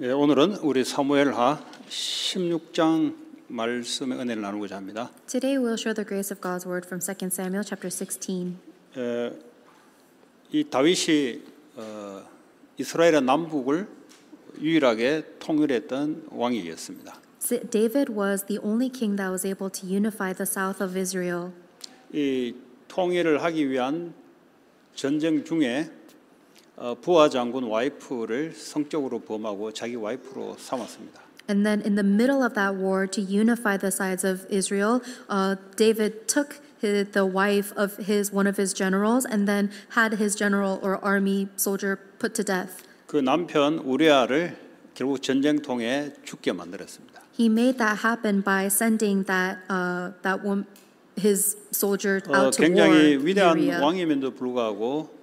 예, 오늘은 우리 사무엘하 16장 말씀의 은혜를 나누고자 합니다. Today we'll share the grace of God's word from 2 Samuel chapter 16. 이 다윗이 이스라엘의 남북을 유일하게 통일했던 왕이었습니다. David was the only king that was able to unify the south of Israel. 이 통일을 하기 위한 전쟁 중에 부하 장군 와이프를 성적으로 범하고 자기 와이프로 삼았습니다. And then in the middle of that war to unify the sides of Israel, David took the wife of one of his generals and then had his general or army soldier put to death. 그 남편 우리아를 결국 전쟁통에 죽게 만들었습니다. He made that happen by sending his soldier out to war. 굉장히 위대한 왕임에도 불구하고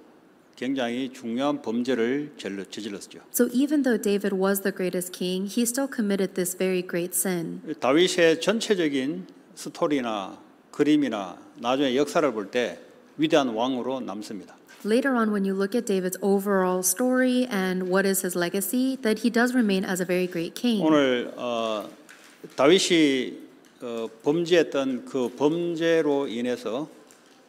굉장히 중요한 범죄를 저질렀죠. So even though David was the greatest king, he still committed this very great sin. 다윗의 전체적인 스토리나 그림이나 나중에 역사를 볼 때 위대한 왕으로 남습니다. Later on, when you look at David's overall story and what is his legacy, that he does remain as a very great king. 오늘 다윗이 범죄했던 그 범죄로 인해서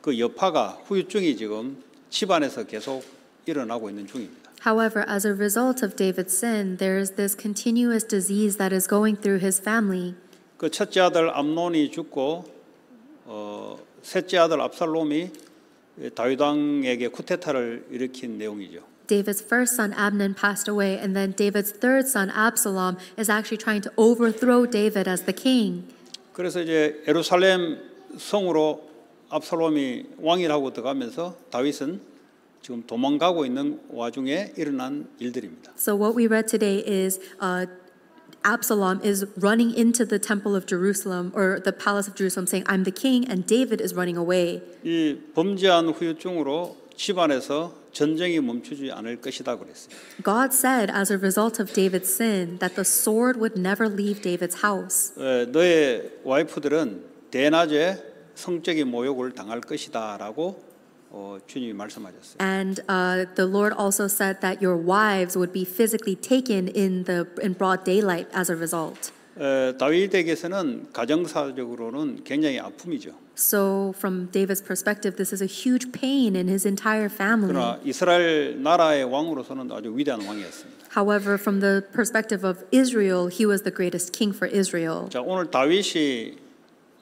그 여파가 후유증이 지금 집안에서 계속 일어나고 있는 중입니다. However, as a result of David's sin, there is this continuous disease that is going through his family. 그 첫째 아들 암논이 죽고 셋째 아들 압살롬이 다윗 왕에게 쿠데타를 일으킨 내용이죠. David's first son Amnon passed away, and then David's third son Absalom is actually trying to overthrow David as the king. 그래서 이제 예루살렘 성으로 압살롬이 왕이라고 들어가면서 다윗은 지금 도망가고 있는 와중에 일어난 일들입니다. So what we read today is Absalom is running into the temple of Jerusalem or the palace of Jerusalem saying, I'm the king, and David is running away. 이 범죄한 후유증으로 집안에서 전쟁이 멈추지 않을 것이다 그랬어요. God said as a result of David's sin that the sword would never leave David's house. 너의 와이프들은 대낮에 성적인 모욕을 당할 것이다라고 주님이 말씀하셨어요. And the Lord also said that your wives would be physically taken in broad daylight as a result. 다윗에게서는 가정사적으로는 굉장히 아픔이죠. So from David's perspective, this is a huge pain in his entire family. 그러나 이스라엘 나라의 왕으로서는 아주 위대한 왕이었습니다. However, from the perspective of Israel, he was the greatest king for Israel. 자, 오늘 다윗이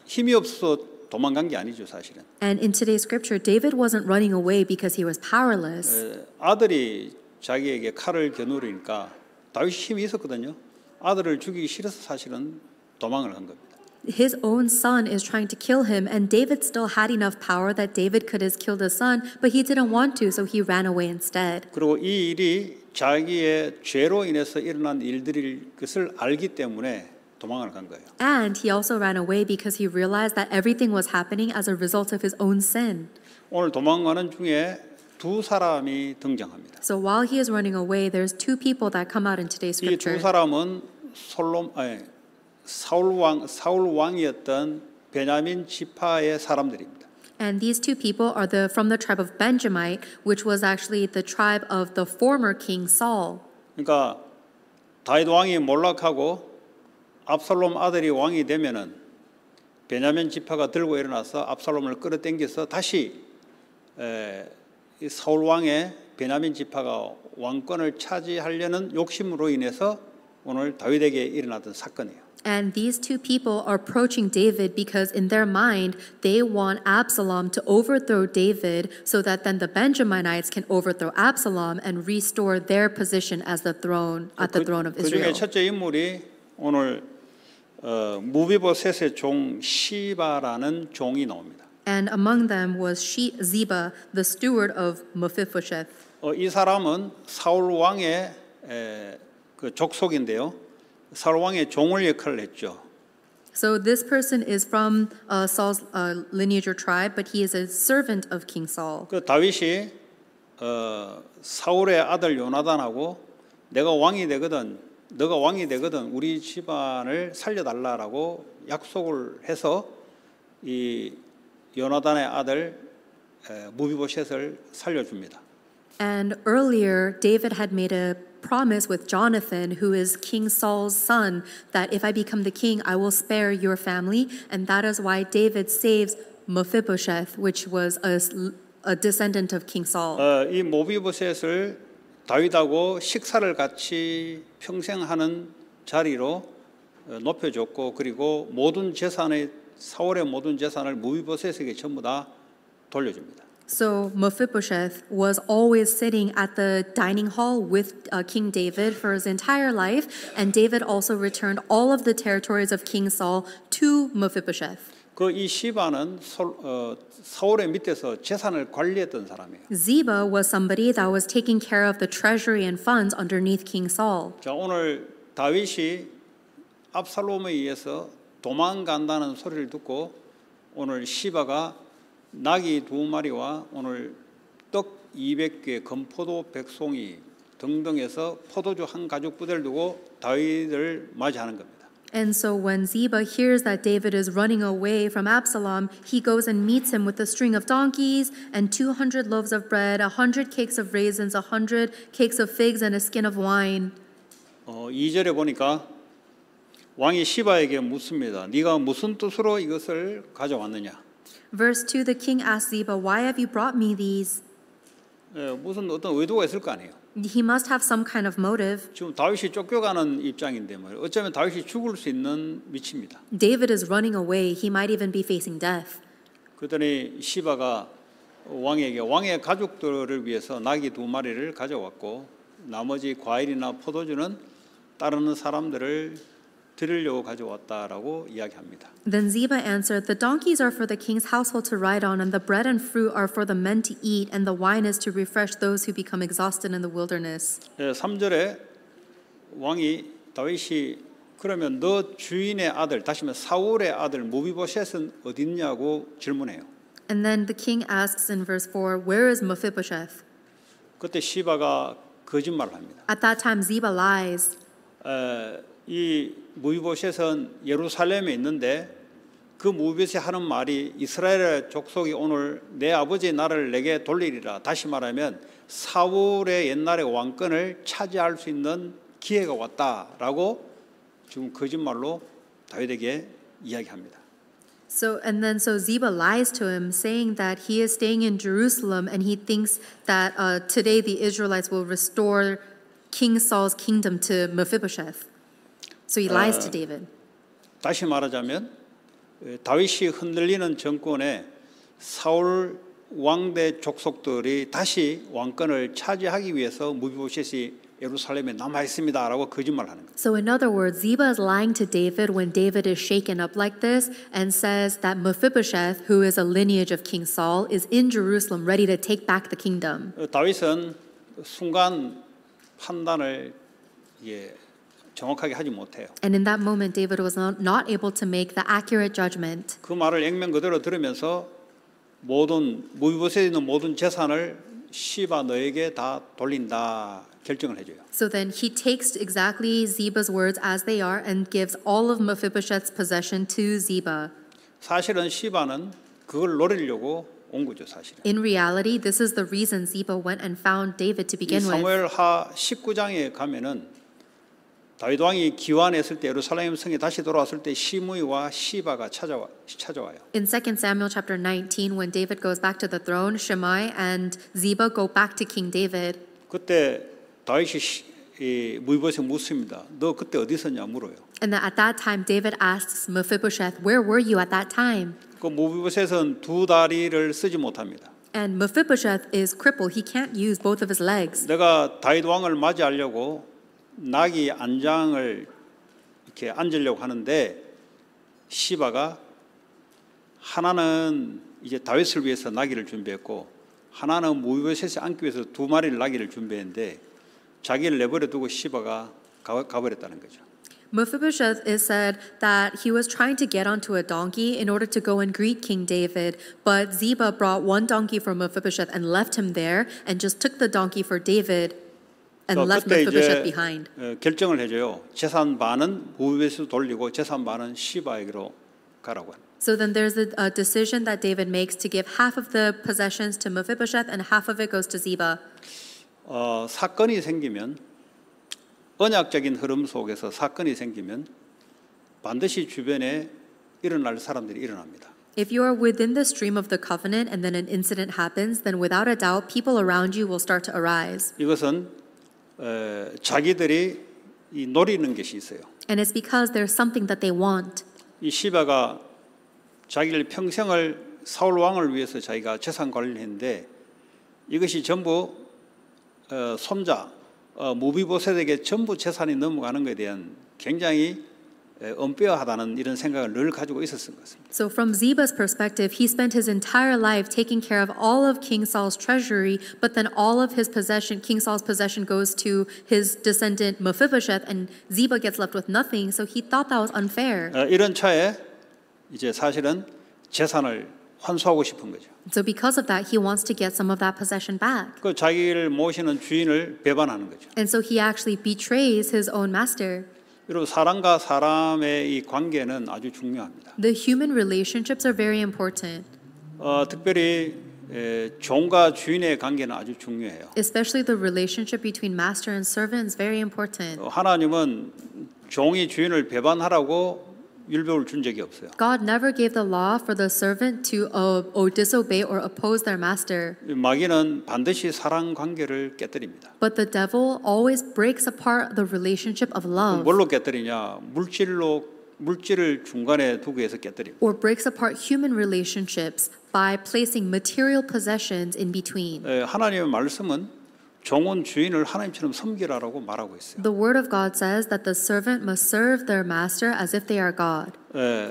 힘이 없어서 도망간 게 아니죠, 사실은. And in today's scripture, David wasn't running away because he was powerless. 아들이 자기에게 칼을 겨누르니까 다윗이 힘이 있었거든요. 아들을 죽이기 싫어서 사실은 도망을 한 겁니다. His own son is trying to kill him, and David still had enough power that David could have killed his son, but he didn't want to, so he ran away instead. 그리고 이 일이 자기의 죄로 인해서 일어난 일들일 것을 알기 때문에 도망을 간 거예요. And he also ran away because he realized that everything was happening as a result of his own sin. 오늘 도망가는 중에 두 사람이 등장합니다. So while he is running away, there's two people that come out in today's 이 scripture. 두 사람은 사울 왕이었던 베냐민 지파의 사람들입니다. And these two people are from the tribe of Benjamin, which was actually the tribe of the former king Saul. 그러니까 다윗 왕이 몰락하고 압살롬 아들이 왕이 되면은 베냐민 지파가 들고 일어나서 압살롬을 끌어당겨서 다시 이 사울 왕의 베냐민 지파가 왕권을 차지하려는 욕심으로 인해서 오늘 다윗에게 일어났던 사건이에요. And these two people are approaching David because in their mind they want Absalom to overthrow David so that then the Benjaminites can overthrow Absalom and restore their position as the throne of Israel. 그 중에 첫째 인물이 오늘 무비보셋의 종 시바라는 종이 나옵니다. And among them was Ziba, the steward of Mephibosheth. 이 사람은 사울 왕의 그 족속인데요. 사울 왕의 종을 역할을 했죠. So this person is from Saul's lineage or tribe, but he is a servant of King Saul. 그 다윗이 사울의 아들 요나단하고 너가 왕이 되거든 우리 집안을 살려달라라고 약속을 해서 이 요나단의 아들 무비보셋을 살려줍니다. And earlier, David had made a promise with Jonathan, who is King Saul's son, that if I become the king, I will spare your family. And that is why David saves Mephibosheth, which was a descendant of King Saul. 이 모비보셋을 다윗하고 식사를 같이 평생 하는 자리로 높여줬고 그리고 모든 재산의 사울의 모든 재산을 모비보셋에게 전부 다 돌려줍니다. So Mephibosheth was always sitting at the dining hall with King David for his entire life, and David also returned all of the territories of King Saul to Mephibosheth. 그 이 시바는 사울의 밑에서 재산을 관리했던 사람이에요. Ziba was somebody that was taking care of the treasury and funds underneath King Saul. 자, 오늘 다윗이 압살롬에 의해서 도망간다는 소리를 듣고 오늘 시바가 나귀 2마리와 오늘 떡 200개, 건포도 100송이 등등해서 포도주 한 가죽 부대를 두고 다윗을 맞이하는 겁니다. And so when Ziba hears that David is running away from Absalom, he goes and meets him with a string of donkeys and 200 loaves of bread, 100 cakes of raisins, 100 cakes of figs, and a skin of wine. 2절에 보니까 왕이 시바에게 묻습니다. 네가 무슨 뜻으로 이것을 가져왔느냐? Verse 2, the king asked Ziba, why have you brought me these? 무슨 어떤 의도가 있을 거 아니에요. He must have some kind of motive. 지금 다윗이 쫓겨가는 입장인데 말이에요. 어쩌면 다윗이 죽을 수 있는 위치입니다. David is running away. He might even be facing death. 그랬더니 시바가 왕에게 왕의 가족들을 위해서 나귀 2마리를 가져왔고 나머지 과일이나 포도주는 따르는 사람들을 드리려고 가져왔다라고 이야기합니다. Then Ziba answered, the donkeys are for the king's household to ride on, and the bread and fruit are for the men to eat, and the wine is to refresh those who become exhausted in the wilderness. 3절에 왕이 다윗이 그러면 너 주인의 아들, 다시 말해 사울의 아들 모비보셋은 어디 있냐고 질문해요. And then the king asks in verse 4, where is Mephibosheth? 그때 시바가 거짓말을 합니다. At that time, Ziba lies. 이 모비보셋은 예루살렘에 있는데 그 모비보셋이 하는 말이 이스라엘의 족속이 오늘 내 아버지의 나라를 내게 돌리리라. 다시 말하면 사울의 옛날의 왕권을 차지할 수 있는 기회가 왔다라고 지금 거짓말로 다윗에게 이야기합니다. So Ziba lies to him, saying that he is staying in Jerusalem and he thinks that today the Israelites will restore King Saul's kingdom to Mephibosheth. So he lies to David. 다시 말하자면 다윗이 흔들리는 정권에 사울 왕대 족속들이 다시 왕권을 차지하기 위해서 무비보셋이 예루살렘에 남아 있습니다라고 거짓말하는 거예요. So in other words, Ziba is lying to David when David is shaken up like this and says that Mephibosheth, who is a lineage of King Saul, is in Jerusalem ready to take back the kingdom. 다윗은 순간 판단을 정확하게 하지 못해요. And in that moment, David was not able to make the accurate judgment. 그 말을 액면 그대로 들으면서 모든 무비보셋에 있는 모든 재산을 시바 너에게 다 돌린다 결정을 해줘요. So then he takes exactly Ziba's words as they are and gives all of Mephibosheth's possession to Ziba. 사실은 시바는 그걸 노리려고 온 거죠, 사실은. In reality, this is the reason Ziba went and found David to begin with. 사무엘하 19장에 가면은 다윗 왕이 기환했을 때 예루살렘 성에 다시 돌아왔을 때 시므이와 시바가 찾아와요. In 2 Samuel chapter 19, when David goes back to the throne, Shimei and Ziba go back to King David. 그때 다윗이 무비보셋 묻습니다. 너 그때 어디 있었냐 물어요. And at that time, David asks Mephibosheth, "Where were you at that time?" 그 무비보셋은 두 다리를 쓰지 못합니다. And Mephibosheth is crippled; he can't use both of his legs. 내가 다윗 왕을 맞이하려고 나귀 안장을 이렇게 앉으려고 하는데 시바가 하나는 이제 다윗을 위해서 나귀를 준비했고 하나는 무비보셋이 앉기 위해서 2마리를 나귀를 준비했는데 자기를 내버려 두고 시바가 가버렸다는 거죠. Mephibosheth is said that he was trying to get onto a donkey in order to go and greet King David, but Ziba brought one donkey for Mephibosheth and left him there and just took the donkey for David and left Mephibosheth behind. 결정을 해줘요. 재산 반은 무비보셋으로 돌리고 재산 반은 시바에게로 가라고 합니다. So then there's a decision that David makes to give half of the possessions to Mephibosheth and half of it goes to Ziba. 사건이 생기면 언약적인 흐름 속에서 사건이 생기면 반드시 주변에 일어날 사람들이 일어납니다. If you are within the stream of the covenant and then an incident happens, then without a doubt, people around you will start to arise. 이것은 자기들이 이 노리는 것이 있어요. And it's because there's something that they want. 이 시바가 자기를 평생을 사울 왕을 위해서 자기가 재산 관리를 했는데 이것이 전부 손자 무비보셋에게 전부 재산이 넘어가는 것에 대한 굉장히 unfair하다는 이런 생각을 늘 가지고 있었던 것 같습니다. So from Ziba's perspective, he spent his entire life taking care of all of King Saul's treasury, but then all of his possession, King Saul's possession, goes to his descendant Mephibosheth, and Ziba gets left with nothing. So he thought that was unfair. 이런 차에 이제 사실은 재산을 환수하고 싶은 거죠. So because of that, he wants to get some of that possession back. 그 자기를 모시는 주인을 배반하는 거죠. And so he actually betrays his own master. 여러분 사람과 사람의 이 관계는 아주 중요합니다. The human relationships are very important. 특별히 종과 주인의 관계는 아주 중요해요. Especially the relationship between master and servant is very important. 하나님은 종이 주인을 배반하라고 율법을 준 적이 없어요. God never gave the law for the servant to disobey or oppose their master. 마귀는 반드시 사랑 관계를 깨뜨립니다. But the devil always breaks apart the relationship of love. 뭘로 깨뜨리냐? 물질을 중간에 두기 위해서 깨뜨립니다. Or breaks apart human relationships by placing material possessions in between. 하나님의 말씀은 종은 주인을 하나님처럼 섬기라라고 말하고 있어요. The word of God says that the servant must serve their master as if they are God.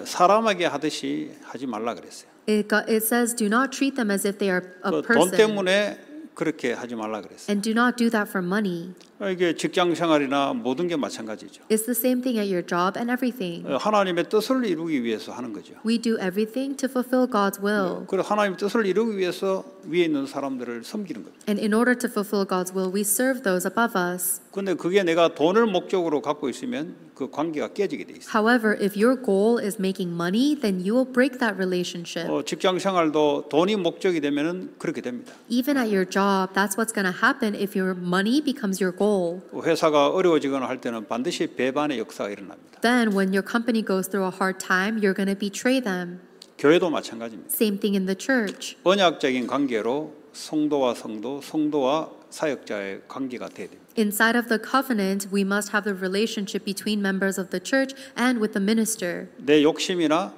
사람에게 하듯이 하지 말라 그랬어요. It says do not treat them as if they are a 돈 person. 때문에 그렇게 하지 말라 그랬어요. And do not do that for money. 이게 직장 생활이나 모든 게 마찬가지죠. It's the same thing at your job and everything. 하나님의 뜻을 이루기 위해서 하는 거죠. We do everything to fulfill God's will. 그리고 하나님의 뜻을 이루기 위해서 위에 있는 사람들을 섬기는 거죠. And in order to fulfill God's will, we serve those above us. 근데 그게 내가 돈을 목적으로 갖고 있으면 그 관계가 깨지게 돼 있어요. However, if your goal is making money, then you will break that relationship. 직장 생활도 돈이 목적이 되면은 그렇게 됩니다. Even at your job, that's what's going to happen if your money becomes your goal. 회사가 어려워지거나 할 때는 반드시 배반의 역사가 일어납니다. Then when your company goes through a hard time, you're going to betray them. 교회도 마찬가지입니다. Same thing in the church. 언약적인 관계로 성도와 성도, 성도와 사역자의 관계가 돼야 됩니다. Inside of the covenant, we must have the relationship between members of the church and with the minister. 내 욕심이나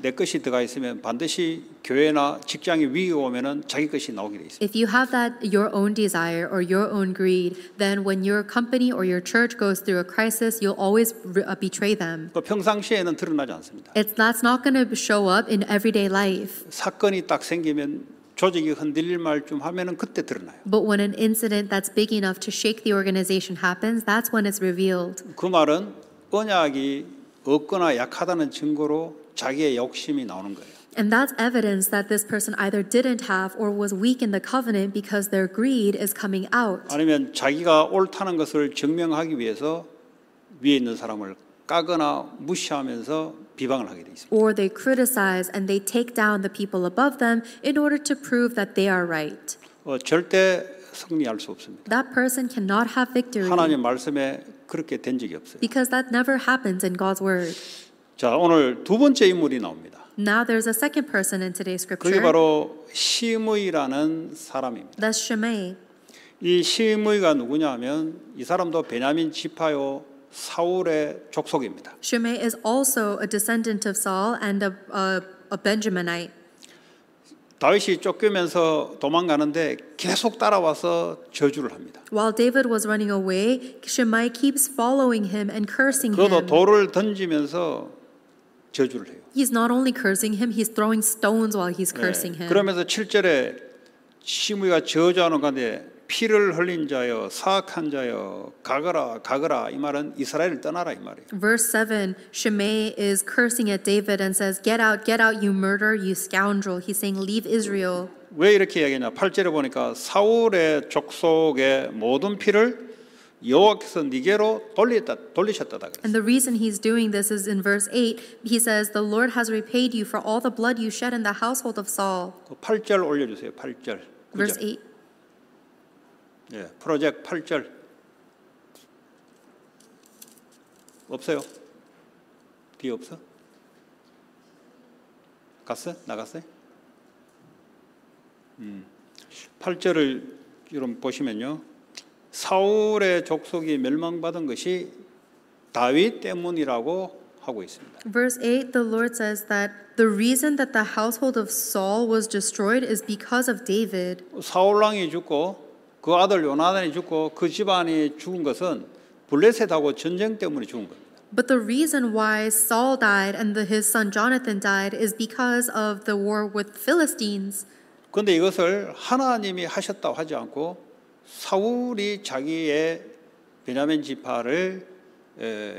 내 것이 들어가 있으면 반드시 교회나 직장에 위기가 오면은 자기 것이 나오게 돼 있습니다. If you have that your own desire or your own greed, then when your company or your church goes through a crisis, you'll always betray them. 그 평상시에는 드러나지 않습니다. That's not going to show up in everyday life. 사건이 딱 생기면 조직이 흔들릴 말쯤 하면은 그때 드러나요. But when an incident that's big enough to shake the organization happens, that's when it's revealed. 그 말은 언약이 없거나 약하다는 증거로 자기의 욕심이 나오는 거예요. And that's evidence that this person either didn't have or was weak in the covenant because their greed is coming out. 아니면 자기가 옳다는 것을 증명하기 위해서 위에 있는 사람을 까거나 무시하면서 비방을 하게 돼 있습니다. Or they criticize and they take down the people above them in order to prove that they are right. 절대 승리할 수 없습니다. That person cannot have victory 하나님 말씀에 그렇게 된 적이 없어요. because that never happens in God's word. 자, 오늘 두 번째 인물이 나옵니다. Now there's a second person in today's 그게 scripture. 바로 시므이라는 사람입니다. That's Shimei. 이 시므이가 누구냐면 이 사람도 베냐민 지파요 사울의 족속입니다. Shimei is also a descendant of Saul and a Benjaminite. 다윗이 쫓기면서 도망가는데 계속 따라와서 저주를 합니다. While David was running away, Shimei keeps following him and cursing 그도 him. 돌을 던지면서 저주를 해요. He's not only cursing him, he's throwing stones while he's cursing him. 그러면서 7절에 시므이가 저주하는 가운데 피를 흘린 자여 사악한 자여 가거라 이 말은 이스라엘을 떠나라 이 말이에요. Verse 7, Shimei is cursing at David and says, get out, you murderer, you scoundrel. He's saying, leave Israel. 왜 이렇게 이야기하냐? 8절에 보니까 사울의 족속의 모든 피를 여호와께서 네게로 돌리셨다다 그랬어요. And the reason he's doing this is in verse 8. He says, the Lord has repaid you for all the blood you shed in the household of Saul. 8절 올려주세요. 8절. Verse 8. 예, 프로젝트 8절. 없어요? 뒤에 없어? 갔어? 나갔어요? 8절을 여러분 보시면요. 사울의 족속이 멸망받은 것이 다윗 때문이라고 하고 있습니다. Verse 8, the Lord says that the reason that the household of Saul was destroyed is because of David. 사울 왕이 죽고 그 아들 요나단이 죽고 그 집안이 죽은 것은 블레셋하고 전쟁 때문에 죽은 겁니다. But the reason why Saul died and his son Jonathan died is because of the war with Philistines. 그런데 이것을 하나님이 하셨다고 하지 않고 사울이 자기의 베냐민 지파를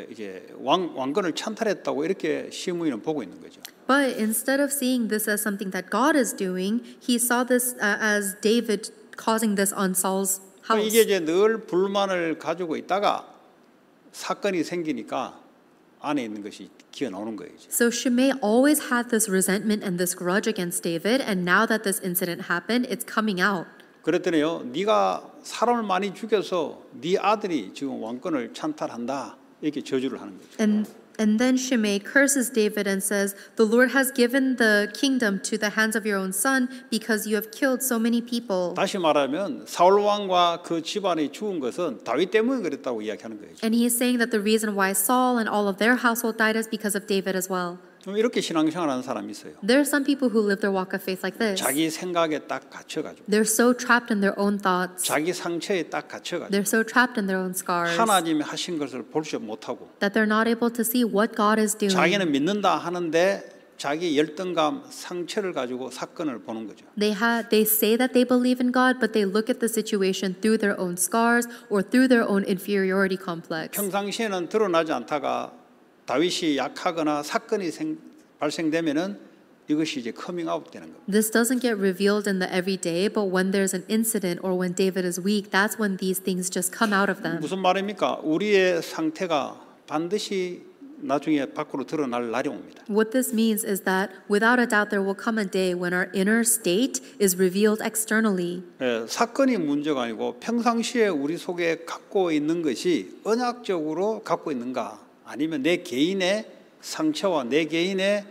이제 왕권을 찬탈했다고 이렇게 시므이는 보고 있는 거죠. But instead of seeing this as something that God is doing, he saw this as David causing this on Saul's house. 이게 이제 늘 불만을 가지고 있다가 사건이 생기니까 안에 있는 것이 기어 나오는 거예요. So Shimei always had this resentment and this grudge against David, and now that this incident happened, it's coming out. 그랬더니요, 네가 사람을 많이 죽여서 네 아들이 지금 왕권을 찬탈한다 이렇게 저주를 하는 거죠. And then Shimei curses David and says, "The Lord has given the kingdom to the hands of your own son because you have killed so many people." 다시 말하면 사울 왕과 그 집안이 죽은 것은 다윗 때문에 그랬다고 이야기하는 거예요. And he is saying that the reason why Saul and all of their household died is because of David as well. 좀 이렇게 신앙생활하는 사람이 있어요. There are some people who live their walk of faith like this. 자기 생각에 딱 갇혀가지고, They're so trapped in their own thoughts. 자기 상처에 딱 갇혀가지고 They're so trapped in their own scars 하나님이 하신 것을 보지 못하고 that they're not able to see what God is doing. 자기는 믿는다 하는데 자기 열등감, 상처를 가지고 사건을 보는 거죠. They say that they believe in God, but they look at the situation through their own scars or through their own inferiority complex. 평상시에는 드러나지 않다가 다윗이 약하거나 사건이 발생되면은 이것이 이제 커밍아웃 되는 겁니다. This doesn't get revealed in the everyday, but when there's an incident or when David is weak, that's when these things just come out of them. 무슨 말입니까? 우리의 상태가 반드시 나중에 밖으로 드러날 날이 옵니다. What this means is that without a doubt there will come a day when our inner state is revealed externally. 사건이 문제가 아니고 평상시에 우리 속에 갖고 있는 것이 언약적으로 갖고 있는가 아니면 내 개인의 상처와 내 개인의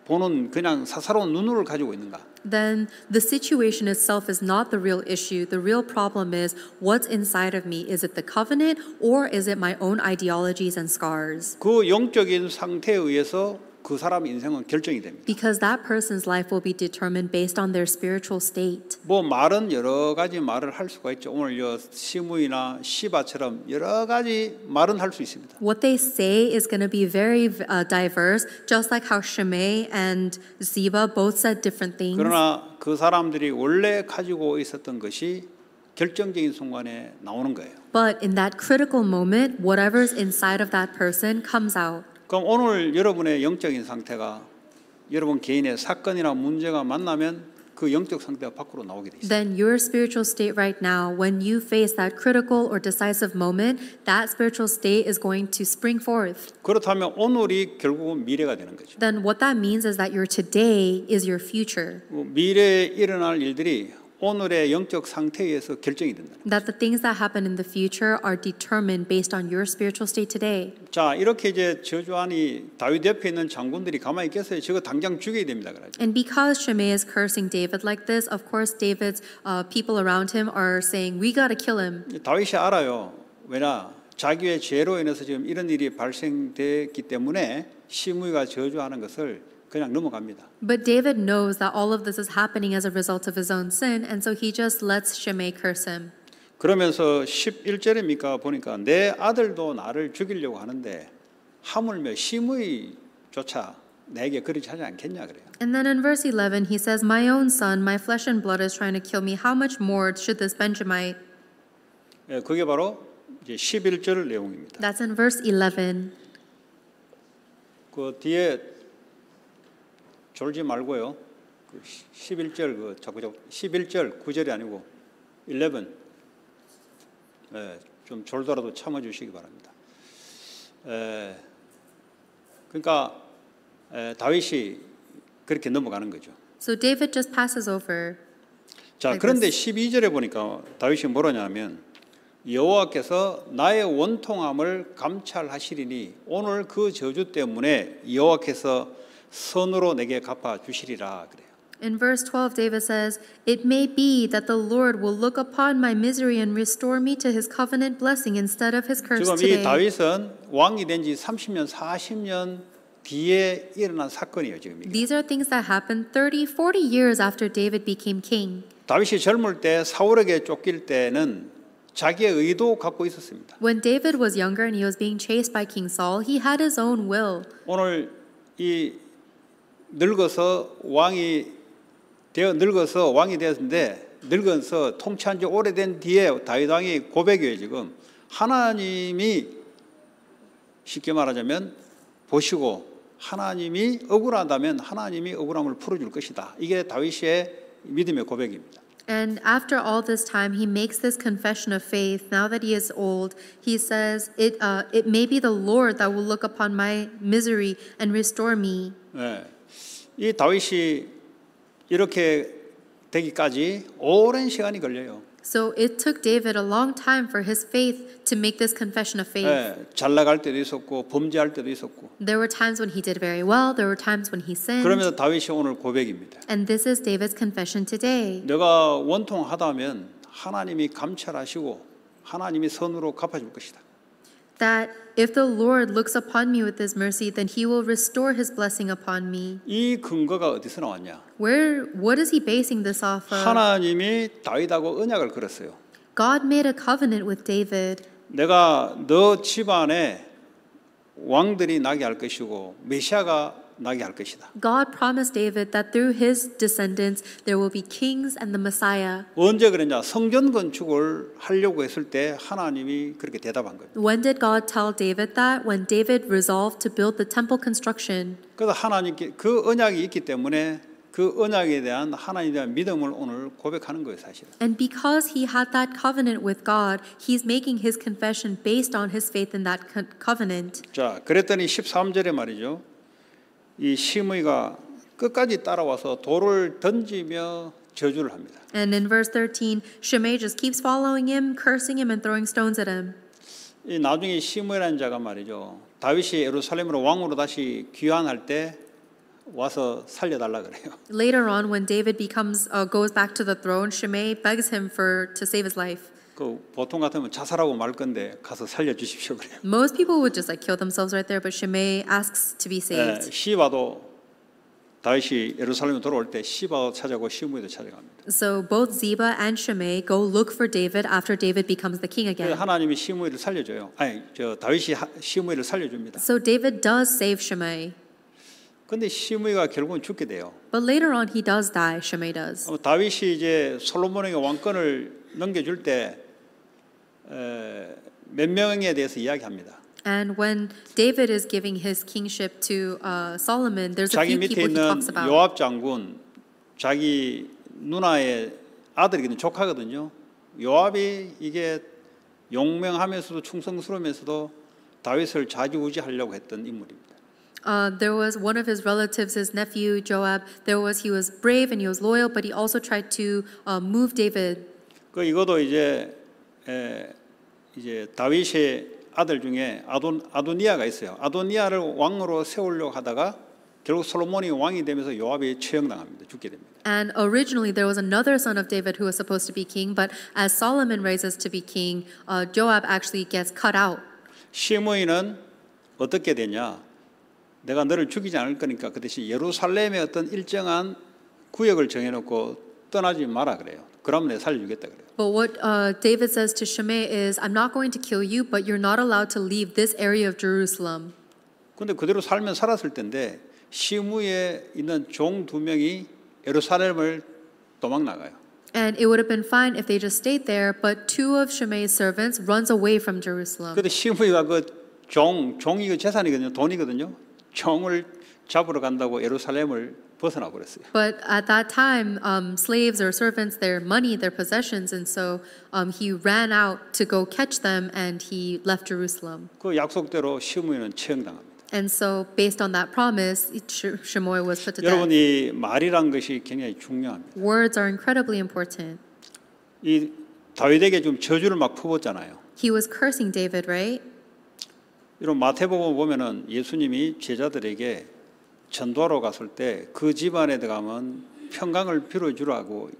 보는 그냥 사사로운 눈을 가지고 있는가. Then the situation itself is not the real issue. The real problem is what's inside of me. Is it the covenant or is it my own ideologies and scars? 그 영적인 상태에 의해서 그 사람 인생은 결정이 됩니다. Because that person's life will be determined based on their spiritual state. 뭐 말은 여러 가지 말을 할 수가 있죠. 오늘 시므이나 시바처럼 여러 가지 말은 할 수 있습니다. What they say is going to be very diverse, just like how Shimei and Ziba both said different things. 그러나 그 사람들이 원래 가지고 있었던 것이 결정적인 순간에 나오는 거예요. But in that critical moment, whatever's inside of that person comes out. 그럼 오늘 여러분의 영적인 상태가 여러분 개인의 사건이나 문제가 만나면 그 영적 상태가 밖으로 나오게 돼 있어요. Then your spiritual state right now, when you face that critical or decisive moment, that spiritual state is going to spring forth. 그렇다면 오늘이 결국은 미래가 되는 거죠. Then what that means is that your today is your future. 미래에 일어날 일들이 오늘의 영적 상태에 의해서 결정이 된다. That the things that happen in the future are determined based on your spiritual state today. 자, 이렇게 이제 저주하니 다윗 옆에 있는 장군들이 가만히 있겠어요? 저거 당장 죽여야 됩니다. 그러죠. And because Shimei is cursing David like this, of course David's people around him are saying, we got to kill him. 다윗이 알아요. 왜냐? 자기의 죄로 인해서 지금 이런 일이 발생됐기 때문에 시므이가 저주하는 것을 그냥 넘어갑니다. But David knows that all of this is happening as a result of his own sin, and so he just lets Shimei curse him. 그러면서 11절입니까 보니까 내 아들도 나를 죽이려고 하는데 하물며 시므이조차 내게 그렇지 하지 않겠냐 그래요. And then in verse 11 he says, my own son, my flesh and blood is trying to kill me. How much more should this Benjamite? 그게 바로 이제 11절 내용입니다. That's in verse 11. 그 뒤에 졸지 말고요. 그 11절 그 자꾸 11절 9절이 아니고 11. 좀 졸더라도 참아 주시기 바랍니다. 그러니까 다윗이 그렇게 넘어가는 거죠. So David just passes over. 자, 그런데 12절에 보니까 다윗이 뭐라냐면 여호와께서 나의 원통함을 감찰하시리니 오늘 그 저주 때문에 여호와께서 선으로 내게 갚아 주시리라 그래요. In verse 12, David says, "It may be that the Lord will look upon my misery and restore me to his covenant blessing instead of his curse 지금 이 today." 다윗은 왕이 된 지 30년, 40년 뒤에 일어난 사건이에요, 지금 이게. These are things that happened 30, 40 years after David became king. 다윗이 젊을 때 사울에게 쫓길 때는 자기의 의도 갖고 있었습니다. When David was younger and he was being chased by King Saul, he had his own will. 오늘 이 늙어서 왕이 되었는데 늙어서 통치한 지 오래된 뒤에 다윗 왕이 고백이에요. 지금 하나님이 쉽게 말하자면 보시고 하나님이 억울하다면 하나님이 억울함을 풀어줄 것이다. 이게 다윗의 믿음의 고백입니다. And after all this time, he makes this confession of faith. Now that he is old, he says, "It may be the Lord that will look upon my misery and restore me." 네. 이 다윗이 이렇게 되기까지 오랜 시간이 걸려요. So it took David a long time for his faith to make this confession of faith. 네. 잘 나갈 때도 있었고 범죄할 때도 있었고. There were times when he did very well. There were times when he sinned. 그러면서 다윗이 오늘 고백입니다. And this is David's confession today. 내가 원통하다면 하나님이 감찰하시고 하나님이 선으로 갚아줄 것이다. That if the Lord looks upon me with his mercy, then he will restore his blessing upon me. 이 근거가 어디서 나왔냐? What is he basing this off of? 하나님이 다윗하고 언약을 걸었어요. God made a covenant with David. 내가 너 집안에 왕들이 나게 할 것이고 메시아가 나게 할 것이다. God promised David that through his descendants there will be kings and the Messiah. 언제 그랬냐? 성전 건축을 하려고 했을 때 하나님이 그렇게 대답한 거예요. When did God tell David that? When David resolved to build the temple construction. 그래서 하나님께 그 언약이 있기 때문에 그 언약에 대한 하나님에 대한 믿음을 오늘 고백하는 거예요, 사실은. And because he had that covenant with God, he's making his confession based on his faith in that covenant. 자, 그랬더니 13절에 말이죠. 이 시므이가 끝까지 따라와서 돌을 던지며 저주를 합니다. And in verse 13, Shimei just keeps following him, cursing him and throwing stones at him. 이 나중에 시므이라는 자가 말이죠. 다윗이 예루살렘으로 왕으로 다시 귀환할 때 와서 살려달라 그래요. Later on, when David goes back to the throne, Shimei begs him to save his life. 그 보통 같으면 자살하고 말 건데 가서 살려 주십시오 그래요. Most people would just kill themselves right there, but Shimei asks to be saved. 시바도 다윗이 예루살렘에 돌아올 때 시바도 찾아고 시므이도 찾아갑니다. So both Ziba and Shimei go look for David after David becomes the king again. 하나님이 시므이를 살려줘요. 다윗이 시므이를 살려줍니다. So David does save Shimei. 근데 시므이가 결국은 죽게 돼요. But later on he does die, Shimei does. 다윗이 이제 솔로몬에게 왕권을 넘겨줄 때 몇 명에 대해서 이야기합니다. And when David is giving his kingship to Solomon, there's a 자기 few 밑에 people he 있는 talks about. 요압 장군, 자기 누나의 아들이거든요, 조카거든요. 요압이 이게 용맹하면서도 충성스러우면서도 다윗을 좌지우지하려고 했던 인물입니다. There was one of his relatives, his nephew Joab. He was brave and he was loyal, but he also tried to move David. 그 이것도 이제 다윗의 아들 중에 아도니아가 있어요. 아도니아를 왕으로 세우려고 하다가 결국 솔로몬이 왕이 되면서 요압이 처형당합니다. 죽게 됩니다. And originally there was another son of David who was supposed to be king, but as Solomon raises to be king, Joab actually gets cut out. 시므이는 어떻게 되냐? 내가 너를 죽이지 않을 거니까 그 대신 예루살렘의 어떤 일정한 구역을 정해놓고 떠나지 마라 그래요. 그러면 내가 살려주겠다 그래요. But what David says to Shimei is, I'm not going to kill you, but you're not allowed to leave this area of Jerusalem. 근데 그대로 살면 살았을 텐데 시므이에 있는 종 2명이 예루살렘을 도망 나가요. And it would have been fine if they just stayed there, but 2 of Shimei's servants runs away from Jerusalem. 근데 시므이가 종이 그 재산이거든요, 돈이거든요. 종을 잡으러 간다고 예루살렘을 벗어나 버렸어요. But at that time, slaves or servants, their money, their possessions, and so he ran out to go catch them, and he left Jerusalem. 그 약속대로 시므이는 처형당합니다. And so, based on that promise, Shimei was put to death. 여러분 이 말이란 것이 굉장히 중요합니다. Words are incredibly important. 이 다윗에게 좀 저주를 막 퍼붓잖아요. He was cursing David, right? 이런 마태복음 보면은 예수님이 제자들에게 전도하러 갔을 때 그 집안에 들어가면 평강을 빌어주라고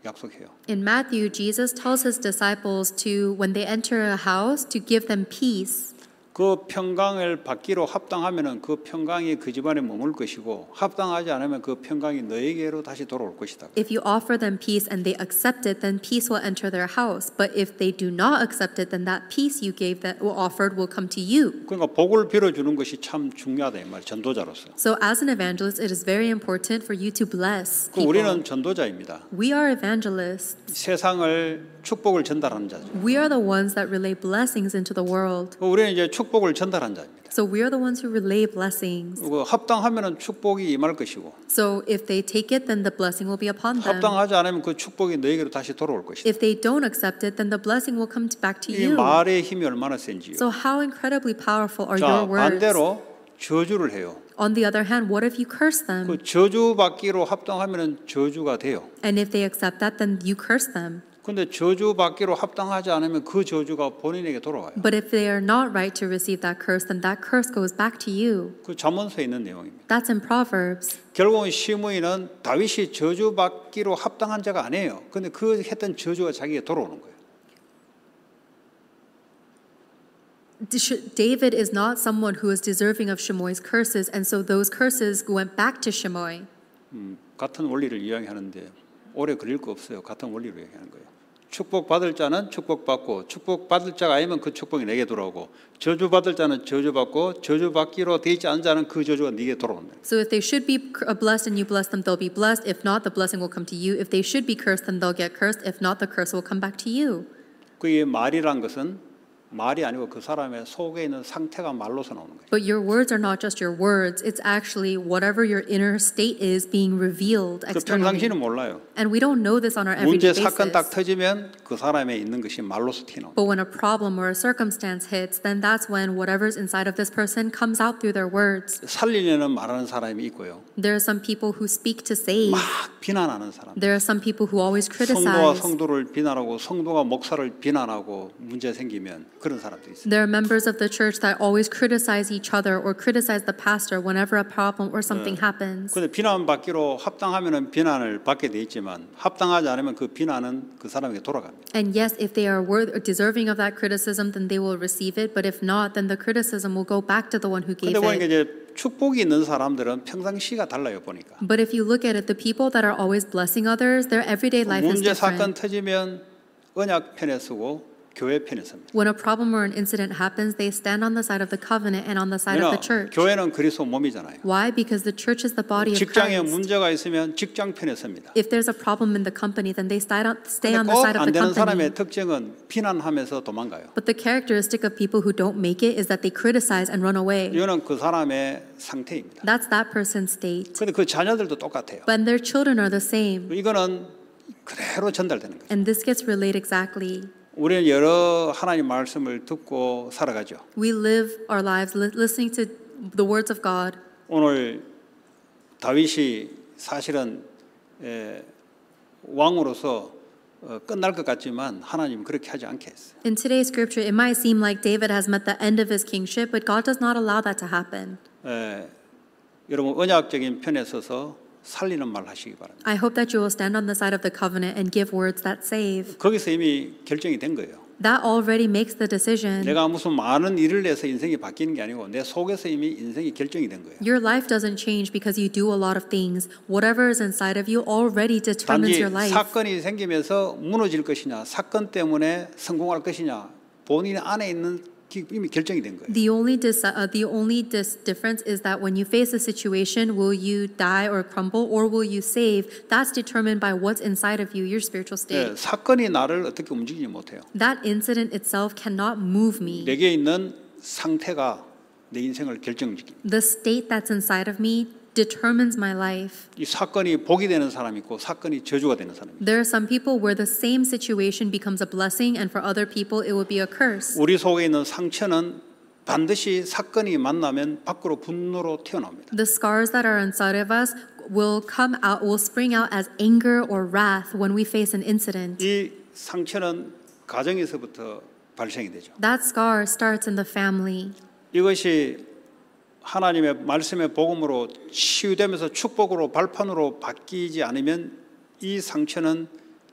약속해요. In Matthew, Jesus tells his disciples to, when they enter a house, to give them peace. 그 평강을 받기로 합당하면은 그 평강이 그 집안에 머물 것이고 합당하지 않으면 그 평강이 너에게로 다시 돌아올 것이다. If you offer them peace and they accept it, then peace will enter their house. But if they do not accept it, then that peace you gave that offered will come to you. 그러니까 복을 빌어주는 것이 참 중요하다 이 말. 전도자로서. So as an evangelist, it is very important for you to bless people. 우리는 전도자입니다. We are evangelists. 세상을 축복을 전달하는 자죠. We are the ones that relay blessings into the world. 우리는 이제 축복을 전달하는 자입니다. So we are the ones who relay blessings. 합당하면은 축복이 임할 것이고. So if they take it, then the blessing will be upon them. 합당하지 않으면 그 축복이 너에게로 다시 돌아올 것이다. If they don't accept it, then the blessing will come back to 이 you. 말의 힘이 얼마나 센지요. So how incredibly powerful are 자, your words? 반대로 저주를 해요. On the other hand, what if you curse them? 그 저주 받기로 합당하면은 저주가 돼요. And if they accept that, then you curse them. 근데 저주 받기로 합당하지 않으면 그 저주가 본인에게 돌아와요. But if they are not right to receive that curse, then that curse goes back to you. 그 잠언서에 있는 내용입니다. That's in Proverbs. 결국은 시므이는 다윗이 저주 받기로 합당한 자가 아니에요. 근데 그 했던 저주가 자기에게 돌아오는 거예요. David is not someone who is deserving of Shimei's curses, and so those curses went back to Shimei. 같은 원리를 이야기하는데 오래 걸릴 거 없어요. 같은 원리로 이야기하는 거예요. 축복받을 자는 축복받고 축복받을 자가 아니면 그 축복이 내게 돌아오고 저주받을 자는 저주받고 저주받기로 돼 있지 않은 자는 그 저주가 네게 돌아온다. So if they should be blessed and you bless them, they'll be blessed. If not, the blessing will come to you. If they should be cursed, then they'll get cursed. If not, the curse will come back to you. 그의 말이란 것은 말이 아니고 그 사람의 속에 있는 상태가 말로서 나오는 거예요. But your words are not just your words. It's actually whatever your inner state is being revealed 그 externally. 평상시는 몰라요. And we don't know this on our 문제 everyday 사건 딱 basis. 터지면 그 사람에 있는 것이 말로서 튀어나옵니다. But when a problem or a circumstance hits, then that's when whatever's inside of this person comes out through their words. 살리려는 말하는 사람이 있고요. There are some people who speak to save. 막 비난하는 사람. There are some people who always 성도와 criticize. 성도를 비난하고 성도가 목사를 비난하고 문제 생기면 그런 사람도 있어요. There are members of the church that always criticize each other or criticize the pastor whenever a problem or something happens. 근데 비난받기로 합당하면은 비난을 받게 돼 있지만 합당하지 않으면 그 비난은 그 사람에게 돌아갑니다. And yes, if they are deserving of that criticism, then they will receive it. But if not, then the criticism will go back to the one who gave 근데 보니까 it. 이제 축복이 있는 사람들은 평상시가 달라요 보니까. But if you look at it, the people that are always blessing others, their everyday life is 문제 사건 different. 터지면 언약 편에 서고 교회 편에 섭니다. When a problem or an incident happens, they stand on the side of the covenant and on the side of the church. 교회는 그리스도 몸이잖아요. Why? Because the church is the body of 직장에 Christ. 문제가 있으면 직장 편에 섭니다. If there's a problem in the company, then they stay on 근데 the 꼭 side of 안 the 되는 company. 사람의 특징은 비난하면서 도망가요. But the characteristic of people who don't make it is that they criticize and run away. 이거는 그 사람의 상태입니다. That's that person's state. 근데 그 자녀들도 똑같아요. But their children are the same. 이거는 그대로 전달되는 거예요. And this gets relayed exactly. 우리는 여러 하나님 말씀을 듣고 살아가죠. We live our lives listening to the words of God. 오늘 다윗이 사실은 왕으로서 끝날 것 같지만 하나님은 그렇게 하지 않게 했어요. In today's scripture, it might seem like David has met the end of his kingship, but God does not allow that to happen. 여러분 언약적인 편에 서서 살리는 말 하시기 바랍니다. I hope that you will stand on the side of the covenant and give words that save. 거기서 이미 결정이 된 거예요. That already makes the decision. 내가 무슨 많은 일을 해서 인생이 바뀌는 게 아니고 내 속에서 이미 인생이 결정이 된 거예요. Your life doesn't change because you do a lot of things. Whatever is inside of you already determines 단지 your life. 사건이 생기면서 무너질 것이냐, 사건 때문에 성공할 것이냐, 본인 안에 있는 이미 결정이 된 거예요. The only difference is that when you face a situation, will you die or crumble, or will you save? That's determined by what's inside of you, your spiritual state. 사건이 나를 어떻게 움직이지 못해요. That incident itself cannot move me. 내게 있는 상태가 내 인생을 결정짓습니다. The state that's inside of me determines my life. 이 사건이 복이 되는 사람이 있고 사건이 저주가 되는 사람이 있어요. There are some people where the same situation becomes a blessing, and for other people it will be a curse. 우리 속에 있는 상처는 반드시 사건이 만나면 밖으로 분노로 튀어나옵니다. The scars that are inside of us will spring out as anger or wrath when we face an incident. 이 상처는 가정에서부터 발생이 되죠. That scar starts in the family. 이것이 하나님의 말씀의 복음으로 치유되면서 축복으로 발판으로 바뀌지 않으면 이 상처는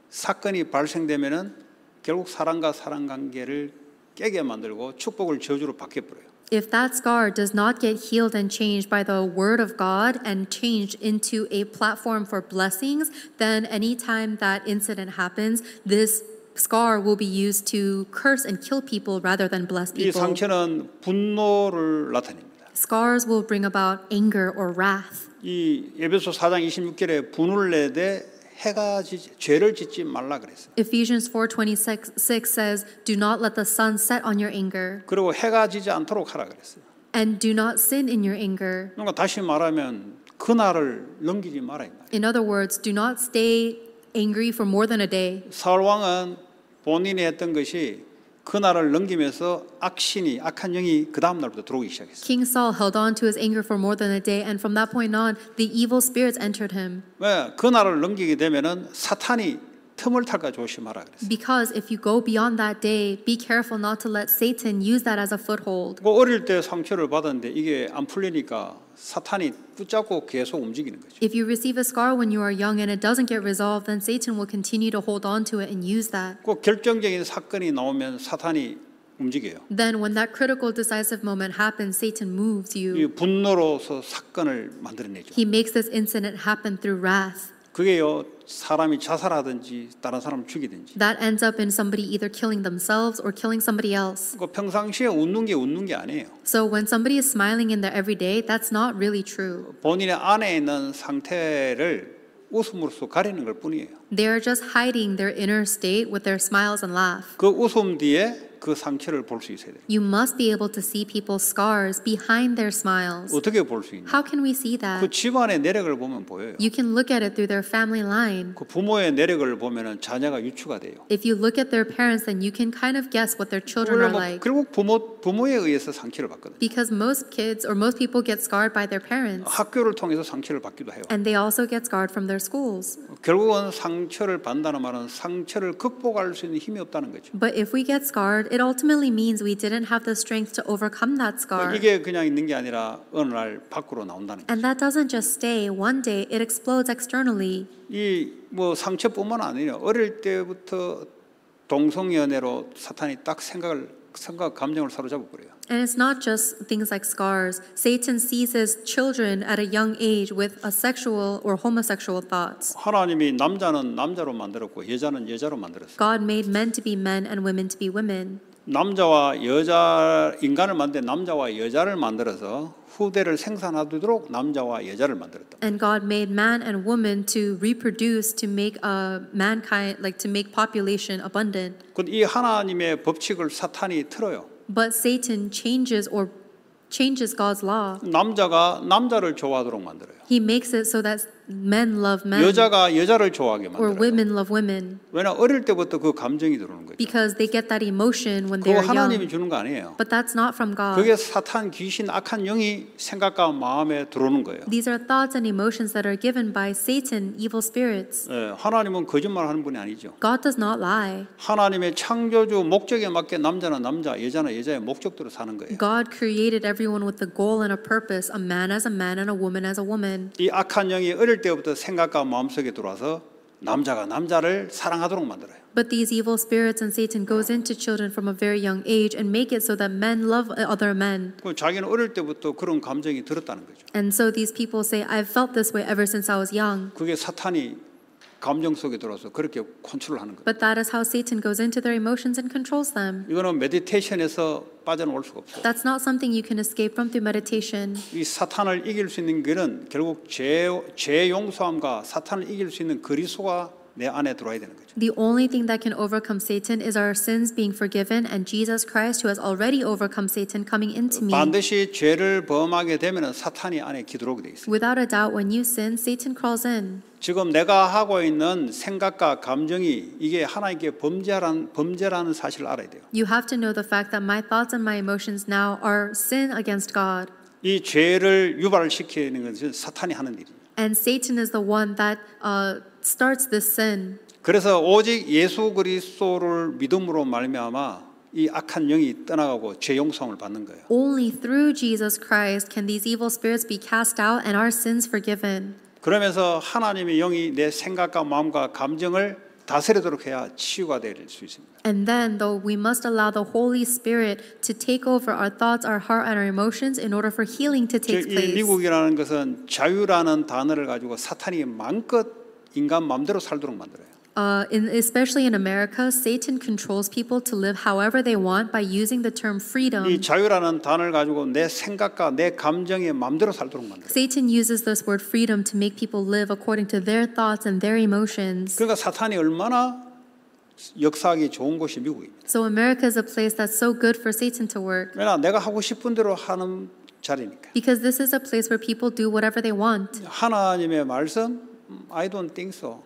사건이 발생되면은 결국 사랑과 사랑 관계를 깨게 만들고 축복을 저주로 바뀌어버려요. If that scar does not get healed and changed by the word of God and changed into a platform for blessings, then anytime that incident happens, this scar will be used to curse and kill people rather than bless 이 people. 상처는 분노를 나타냅니다. Scars will bring about anger or wrath. 이 에베소 4장 26절에 분을 내되 해가 죄를 짓지 말라 그랬어요. Ephesians 4:26 says, "Do not let the sun set on your anger, 그리고 해가 지지 않도록 하라 그랬어요. and do not sin in your anger." 그러니까 다시 말하면 그날을 넘기지 마라 이 말이에요. In other words, do not stay angry for more than a day. 사울 왕은 본인이 했던 것이 그날을 넘기면서 악신이 악한 영이 그 다음 날부터 들어오기 시작했어요. King Saul held on to his anger for more than a day, and from that point on, the evil spirits entered him. 왜 그날을 넘기게 되면은 사탄이 틈을 탈까 조심하라 그랬어요. Because if you go beyond that day, be careful not to let Satan use that as a foothold. 그 어릴 때 상처를 받았는데 이게 안 풀리니까 사탄이 붙잡고 계속 움직이는 거죠. If you receive a scar when you are young and it doesn't get resolved, then Satan will continue to hold on to it and use that. 그 결정적인 사건이 나오면 사탄이 움직여요. Then when that critical decisive moment happens, Satan moves 이 you. 분노로서 사건을 만들어내죠. He makes this incident happen through wrath. 그게요 사람이 자살하든지 다른 사람 죽이든지. That ends up in somebody either killing themselves or killing somebody else. 그 평상시에 웃는 게 아니에요. So when somebody is smiling in their everyday, that's not really true. 본인의 안에 있는 상태를 웃음으로써 가리는 걸 뿐이에요. They are just hiding their inner state with their smiles and laugh. 그 웃음 뒤에 그 상처를 볼 수 있어야 돼요. You must be able to see people's scars behind their smiles. 어떻게 볼 수 있냐? How can we see 그 that? 집안의 내력을 보면 보여요. You can look at it through their family line. 그 부모의 내력을 보면은 자녀가 유추가 돼요. If you look at their parents, then you can kind of guess what their children are like. 결국 부모에 의해서 상처를 받거든요. Because most kids or most people get scarred by their parents. 학교를 통해서 상처를 받기도 해요. And they also get scarred from their schools. 결국은 상처를 받는다는 말은 상처를 극복할 수 있는 힘이 없다는 거죠. But if we get scarred, it ultimately means we didn't have the strength to overcome that scar. 이게 그냥 있는 게 아니라 어느 날 밖으로 나온다는 거죠. And that doesn't just stay. One day it explodes externally. 이 뭐 상처뿐만 아니라 어릴 때부터 동성연애로 사탄이 딱 생각 감정을 사로잡아 버려요. And it's not just things like scars. Satan seizes children at a young age with a sexual or homosexual thoughts. 하나님이 남자는 남자로 만들었고 여자는 여자로 만들었어요. God made men to be men and women to be women. 남자와 여자 인간을 만든 남자와 여자를 만들어서 후대를 생산하도록 남자와 여자를 만들었다. And God made man and woman to reproduce, to make mankind, like to make population abundant. 근데 이 하나님의 법칙을 사탄이 틀어요. But Satan changes God's law. 남자가 남자를 좋아하도록 만들어요. He makes it so that men love men 여자가 여자를 좋아하게 or 만들어요. women love women 왜냐 어릴 때부터 그 감정이 들어오는 거죠. because they get that emotion when they 그거 are 하나님이 young. 주는 거 아니에요. But that's not from God. 그게 사탄, 귀신, 악한 영이 생각과 마음에 들어오는 거예요. These are thoughts and emotions that are given by Satan, evil spirits. 예, 하나님은 거짓말하는 분이 아니죠. God does not lie. 하나님의 창조주 목적에 맞게 남자는 남자, 여자는 여자의 목적대로 사는 거예요. God created everyone with a goal and a purpose, a man as a man and a woman as a woman. 이 악한 영이 어릴 때부터 생각과 마음속에 들어와서 남자가 남자를 사랑하도록 만들어요. But these evil spirits and Satan goes into children from a very young age and make it so that men love other men. 그 자기는 어릴 때부터 그런 감정이 들었다는 거죠. And so these people say, I've felt this way ever since I was young. 그게 사탄이 감정 속에 들어와서 그렇게 컨트롤하는 거예요. But that is how Satan goes into their emotions and controls them. 이거는 메디테이션에서 빠져나올 수가 없어요. That's not something you can escape from through meditation. 이 사탄을 이길 수 있는 길은 결국 죄 용서함과 사탄을 이길 수 있는 그리스도가 내 안에 들어와야 되는 거죠. The only thing that can overcome Satan is our sins being forgiven and Jesus Christ, who has already overcome Satan, coming into me. 반드시 죄를 범하게 되면 사탄이 안에 기들어오게 돼 있어요. Without a doubt, when you sin, Satan crawls in. 지금 내가 하고 있는 생각과 감정이 이게 하나님께 범죄라는 사실을 알아야 돼요. You have to know the fact that my thoughts and my emotions now are sin against God. 이 죄를 유발시키는 것은 사탄이 하는 일이에요. And Satan is the one that starts this sin. 그래서 오직 예수 그리스도를 믿음으로 말미암아 이 악한 영이 떠나가고 죄 용서함을 받는 거예요. Only through Jesus Christ can these evil spirits be cast out and our sins forgiven. 그러면서 하나님의 영이 내 생각과 마음과 감정을 다스리도록 해야 치유가 될 수 있습니다. And then, though, we must allow the Holy Spirit to take over our thoughts, our heart, and our emotions in order for healing to take 이 place. 미국이라는 것은 자유라는 단어를 가지고 사탄이 마음껏 인간 마음대로 살도록 만들어요. Especially in America, Satan controls people to live however they want by using the term freedom. 이 자유라는 단어를 가지고 내 생각과 내 감정의 마음대로 살도록 만들어요. Satan uses this word freedom to make people live according to their thoughts and their emotions. 그러니까 사탄이 얼마나 역사하기 좋은 곳이 미국입니다. So America is a place that's so good for Satan to work. 왜냐 내가 하고 싶은 대로 하는 자리니까. Because this is a place where people do whatever they want. 하나님의 말씀, I don't think so.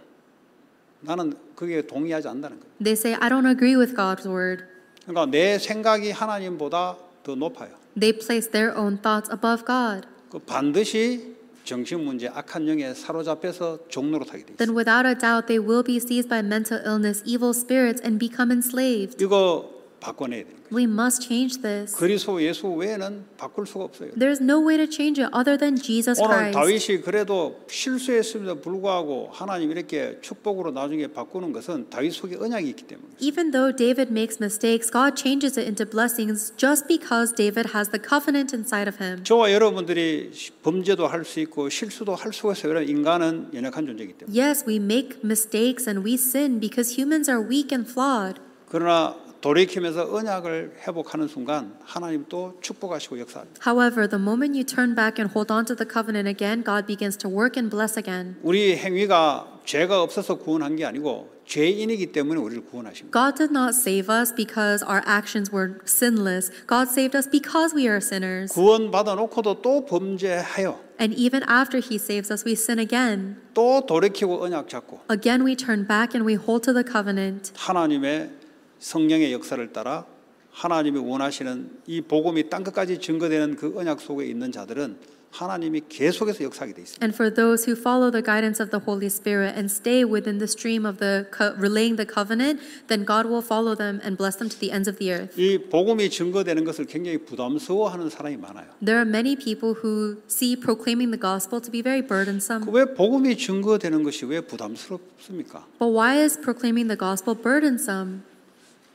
나는 그게 동의하지 않는다는 거예요. They say, I don't agree with God's word. 그러니까 내 생각이 하나님보다 더 높아요. They place their own thoughts above God. 그 반드시 정신 문제, 악한 영에 사로잡혀서 종로로 타게 돼 있어요. Then without a doubt they will be seized by mental illness, evil spirits, and become enslaved. 이거 바꿔내야 되는 거예요. We must change this. 그리스도 예수 외에는 바꿀 수가 없어요. There's no way to change it other than Jesus 오늘 Christ. 다윗이 그래도 실수했음에도 불구하고 하나님 이렇게 축복으로 나중에 바꾸는 것은 다윗 속에 언약이 있기 때문에. Even though David makes mistakes, God changes it into blessings just because David has the covenant inside of him. 저와 여러분들이 범죄도 할 수 있고 실수도 할 수가 있어요. 왜냐하면 인간은 연약한 존재이기 때문에. Yes, we make mistakes and we sin because humans are weak and flawed. 그러나 돌이키면서 언약을 회복하는 순간 하나님 또 축복하시고 역사합니다. However, the moment you turn back and hold on to the covenant again, God begins to work and bless again. 우리 행위가 죄가 없어서 구원한 게 아니고 죄인이기 때문에 우리를 구원하신 거예요. God did not save us because our actions were sinless. God saved us because we are sinners. 구원 받아 놓고도 또 범죄하여 And even after He saves us, we sin again. 또 돌이키고 언약 잡고 Again, we turn back and we hold to the covenant. 하나님의 성령의 역사를 따라 하나님이 원하시는 이 복음이 땅끝까지 증거되는 그 언약 속에 있는 자들은 하나님이 계속해서 역사하게 돼 있습니다. And for those who follow the guidance of the Holy Spirit and stay within the stream of the relaying the covenant, then God will follow them and bless them to the ends of the earth. 이 복음이 증거되는 것을 굉장히 부담스러워하는 사람이 많아요. There are many people who see proclaiming the gospel to be very burdensome. 왜 복음이 증거되는 것이 왜 부담스럽습니까? But why is proclaiming the gospel burdensome?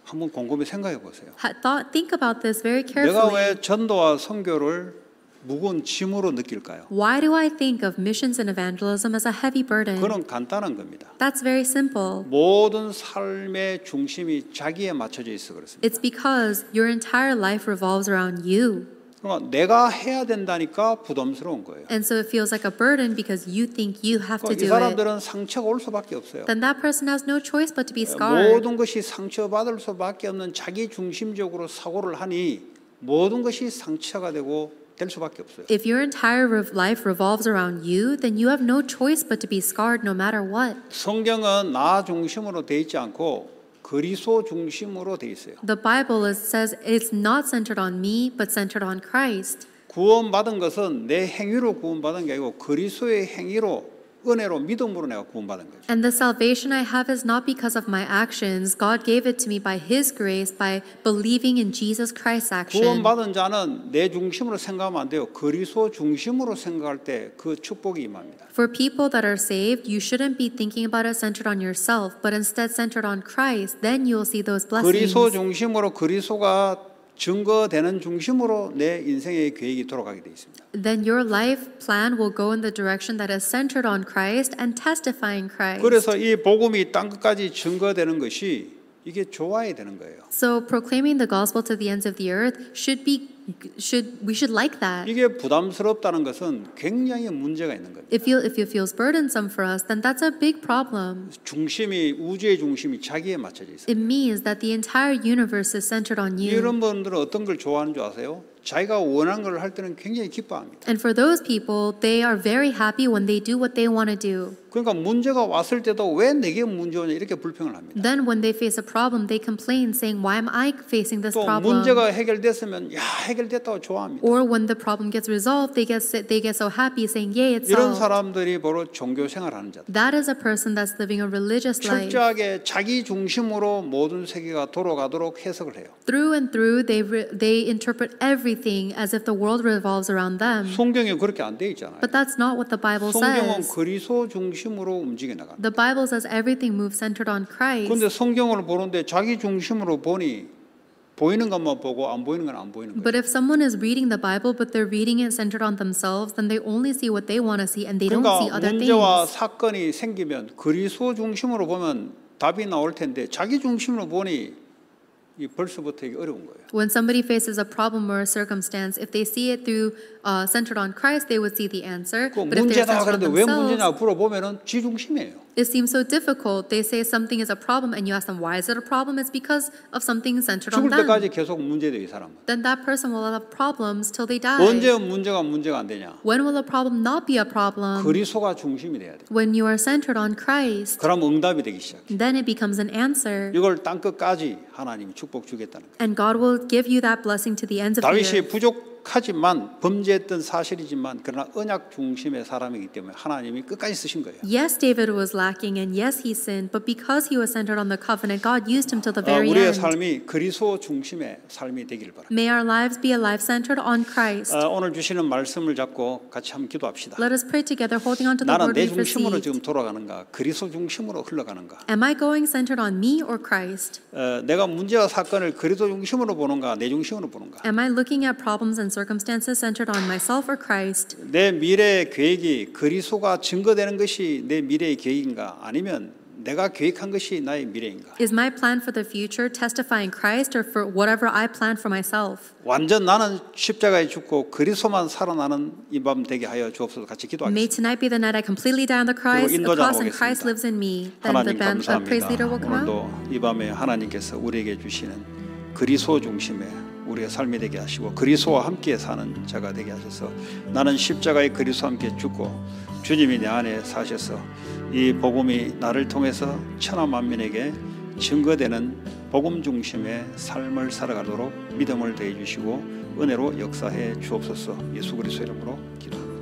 한번 곰곰이 생각해 보세요. Think about this very 내가 carefully. 왜 전도와 선교를 무거운 짐으로 느낄까요? Why do I think of missions and evangelism as a heavy burden? 그건 간단한 겁니다. That's very simple. 모든 삶의 중심이 자기에 맞춰져 있어 그렇습니다. It's because your entire life revolves around you. 그러니까 내가 해야 된다니까 부담스러운 거예요. And so it feels like a burden because you think you have to 이 do it. 사람들은 상처가 올 수밖에 없어요. Then that person has no choice but to be scarred. 모든 것이 상처받을 수밖에 없는 자기 중심적으로 사고를 하니 모든 것이 상처가 되고 될 수밖에 없어요. If your entire life revolves around you, then you have no choice but to be scarred no matter what. 성경은 나 중심으로 돼 있지 않고 그리스도 중심으로 돼 있어요. The Bible says it's not centered on me, but centered on Christ. 구원받은 것은 내 행위로 구원받은 게 아니고 그리스도의 행위로 은혜로 믿음으로 내가 구원받은 거죠. And the salvation I have is not because of my actions. God gave it to me by His grace, by believing in Jesus Christ's action. 구원받은 자는 내 중심으로 생각하면 안 돼요. 그리스도 중심으로 생각할 때 그 축복이 임합니다. For people that are saved, you shouldn't be thinking about it centered on yourself, but instead centered on Christ. Then you'll see those blessings. 그리스도 중심으로 그리스도가 증거되는 중심으로 내 인생의 계획이 돌아가게 돼 있습니다. Then your life plan will go in the direction that is centered on Christ and testifying Christ. 그래서 이 복음이 땅끝까지 증거되는 것이 이게 좋아야 되는 거예요. So proclaiming the gospel to the ends of the earth we should like that. 이게 부담스럽다는 것은 굉장히 문제가 있는 거예요. If it feels burdensome for us, then that's a big problem. 중심이 우주의 중심이 자기에 맞춰져 있어요. It means that the entire universe is centered on you. 이런 분들은 어떤 걸 좋아하는 줄 아세요? 자기가 원하는 걸 할 때는 굉장히 기뻐합니다. And for those people, they are very happy when they do what they want to do. 그러니까 문제가 왔을 때도 왜 내게 문제 오냐 이렇게 불평을 합니다. Then when they face a problem, they complain saying, "Why am I facing this 또 problem?" 문제가 해결됐으면 야 해결됐다고 좋아합니다. Or when the problem gets resolved, they get so happy saying, "Yay, it's 이런 solved." 사람들이 바로 종교 생활하는 자들. That is a person that's living a religious life. 철저하게 자기 중심으로 모든 세계가 돌아가도록 해석을 해요. Through and through, they interpret everything as if the world revolves around them. 성경에 그렇게 안 돼 있잖아요. But that's not what the Bible 성경은 says. 그리스도 중심으로 움직여 나갑니다. The Bible says everything moves centered on Christ. 그런데 성경을 보는데 자기 중심으로 보니 보이는 것만 보고 안 보이는 건 안 보이는 거예요. But if someone is reading the Bible but they're reading it centered on themselves, then they only see what they want to see and they don't see 그러니까 other 문제와 things. 사건이 생기면 그리스도 중심으로 보면 답이 나올 텐데 자기 중심으로 보니 이 벌써부터 이게 어려운 거예요. When somebody faces a problem or a circumstance, if they see it through centered on Christ, they would see the answer. 그 But if they're 문제다 centered on 그런데 왜 themselves, 문제냐 물어보면은 지 중심이에요. it seems so difficult. They say something is a problem and you ask them, why is it a problem? It's because of something centered on 죽을 them. 때까지 계속 문제돼요, 이 사람은. Then that person will have problems till they die. 언제 문제가 안 되냐? When will a problem not be a problem? 그리스도가 중심이 돼야 돼. When you are centered on Christ, 그럼 응답이 되기 시작해. then it becomes an answer. 이걸 땅 끝까지 하나님이 축복 주겠다는 거예요. And God will give you that blessing to the ends of the 다윗이 earth. 부족하지만 범죄했던 사실이지만 그러나 언약 중심의 사람이기 때문에 하나님이 끝까지 쓰신 거예요. Yes, David was lacking and yes, he sinned, but because he was centered on the covenant, God used him till the very 우리의 end. 삶이 그리스도 중심의 삶이 되기를 바랍니다. May our lives be a life centered on Christ. 오늘 주시는 말씀을 잡고 같이 한번 기도합시다. Let us pray together, holding on to the 나는 word 내 we've 중심으로 received. 지금 돌아가는가 그리스도 중심으로 흘러가는가 Am I going centered on me or Christ? 내가 문제와 사건을 그리스도 중심으로 보는가 내 중심으로 보는가 Am I looking at problems and circumstances centered on myself or Christ? 내 미래의 계획이 그리스도가 증거되는 것이 내 미래의 계획인가 아니면 내가 계획한 것이 나의 미래인가 Is my plan for the future testifying Christ or for whatever I plan for myself? 완전 나는 십자가에 죽고 그리스도만 살아나는 이 밤 되게 하여 주옵소서. 같이 May 기도하겠습니다. tonight be the night I completely die on the cross and Christ lives in me. Then the 하나님 band of praise leader will come out. 감사합니다. 오늘도 이 밤에 하나님께서 우리에게 주시는 그리스도 중심의 우리의 삶이 되게 하시고 그리스도와 함께 사는 자가 되게 하셔서 나는 십자가에 그리스도와 함께 죽고 주님이 내 안에 사셔서 이 복음이 나를 통해서 천하 만민에게 증거되는 복음 중심의 삶을 살아가도록 믿음을 더해 주시고 은혜로 역사해 주옵소서. 예수 그리스도 이름으로 기도합니다.